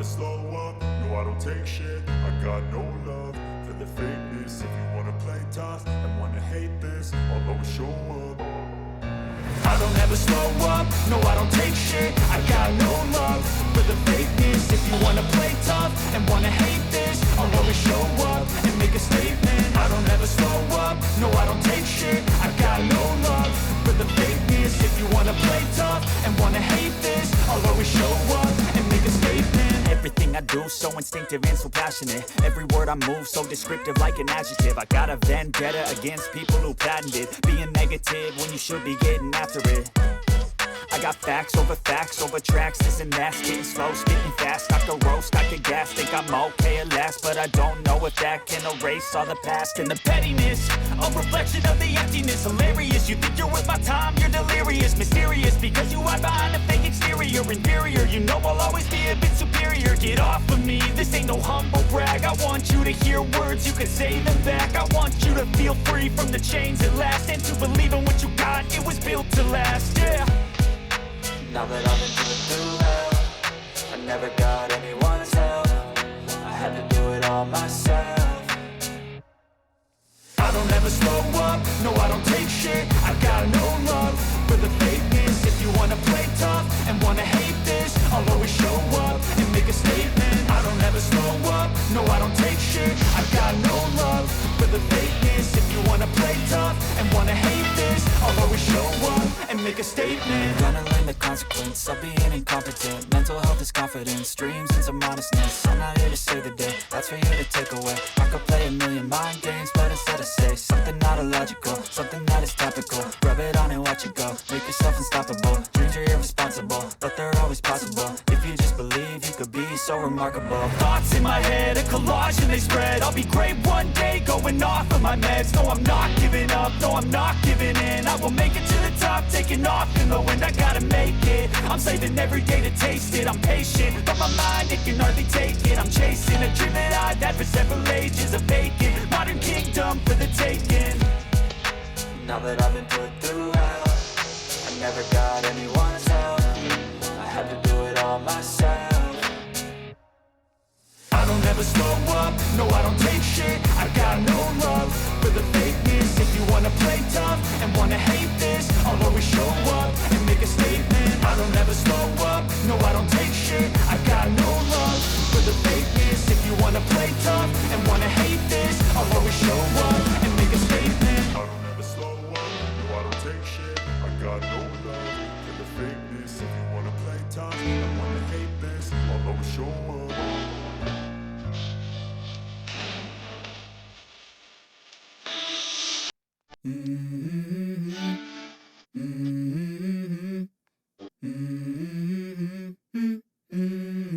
slow up, no I don't take shit. I got no love for the fakeness. If you wanna play tough and wanna hate this, I'll always show up. I don't ever slow up, no I don't take shit. I got no love for the fakeness. If you wanna play tough and wanna hate this, I'll always show up and make a statement. I don't ever slow up, no I don't take shit. I got no love for the fakeness. If you wanna play tough and wanna hate this, I'll always show up and make a statement. Everything I do so instinctive and so passionate. Every word I move so descriptive like an adjective. I got a vendetta against people who patented being negative when you should be getting after it. I got facts over tracks, this and that, spitting slow, spitting fast, I could roast, I could gas, think I'm okay at last, but I don't know if that can erase all the past and the pettiness, a reflection of the emptiness, hilarious, you think you're worth my time, you're delirious, mysterious, because you hide behind a fake exterior, inferior, you know I'll always be a bit superior, get off of me, this ain't no humble brag, I want you to hear words, you can say them back, I want you to feel free from the chains at last, and to believe in what you got, it was built to last, yeah. Now that I've been through hell, I never got anyone's help. I had to do it all myself. I don't ever slow up, no I don't take shit. I got no love for the fakeness. If you wanna play tough and wanna hate this, I'll always show up and make a statement. I don't ever slow up, no I don't take shit. I got no love for the fakeness. If you wanna play tough and wanna hate this, I'll always show up and make a statement. Gonna learn the consequence of being incompetent. Mental health is confidence, dreams and some honestness. I'm not here to save the day, that's for you to take away. I could play a million mind games, but instead I say something not illogical, something that is topical. Rub it on and watch it go, make yourself unstoppable. Dreams are irresponsible, but they're always possible. If you just believe, you could be so remarkable. Thoughts in my head, a collage and they spread. I'll be great one day, going off of my meds. No, I'm not giving up, no, I'm not giving in. I will make it to the top, taking off in the wind. I gotta make it, I'm saving every day to taste it. I'm patient, but my mind, it can hardly take it. I'm chasing a dream that I've had for several ages. A vacant, modern kingdom for the taking. Now that I've been put through hell, I never got anyone's help. I had to do it all myself. I don't ever slow up, no I don't take shit. I got no love for the fakeness. If you wanna play tough and wanna hate this, I'll always show up and make a statement. I don't ever slow up, no I don't take shit. I got no love for the fakeness. If you wanna play tough and wanna hate this, I'll always show up and make a statement. I don't ever slow up, no I don't take shit. I got no love for the fakeness. If you wanna play tough and wanna hate this, I'll always show up.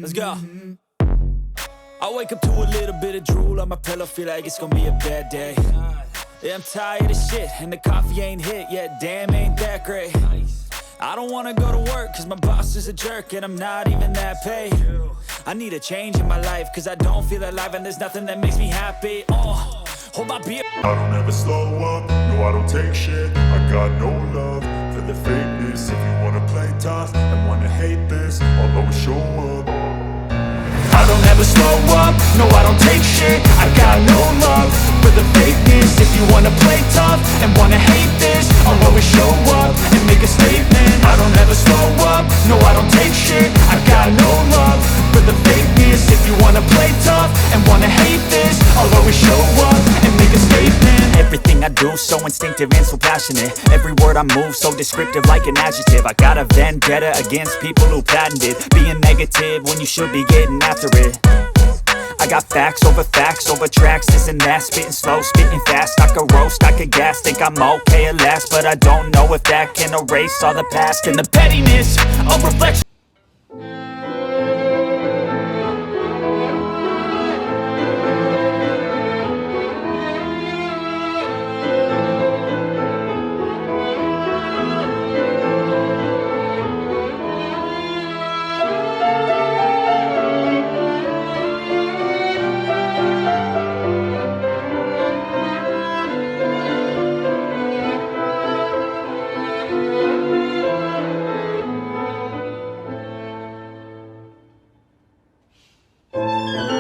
Let's go. I wake up to a little bit of drool on my pillow, feel like it's gonna be a bad day. Yeah, I'm tired of shit, and the coffee ain't hit yet, damn ain't that great. I don't wanna go to work, cause my boss is a jerk, and I'm not even that paid. I need a change in my life, cause I don't feel alive, and there's nothing that makes me happy. Hold my beer. I don't ever slow up, no I don't take shit. I got no love for the fakeness. If you wanna play tough and wanna hate this, I'll always show up. I don't ever slow up, no I don't take shit. I got no love for the fakeness. If you wanna play tough and wanna hate this, I'll always show up and make a statement. I don't ever slow up, no I don't take shit. I got no love for the fakeness. If you wanna play tough and wanna hate this, I'll always show up and make a statement. Everything I do so instinctive and so passionate. Every word I move so descriptive like an adjective. I got a vendetta against people who patented being negative when you should be getting after it. I got facts over tracks, this and that, spitting slow, spitting fast, I could roast, I could gas, think I'm okay at last, but I don't know if that can erase all the past and the pettiness, a reflection. Bye.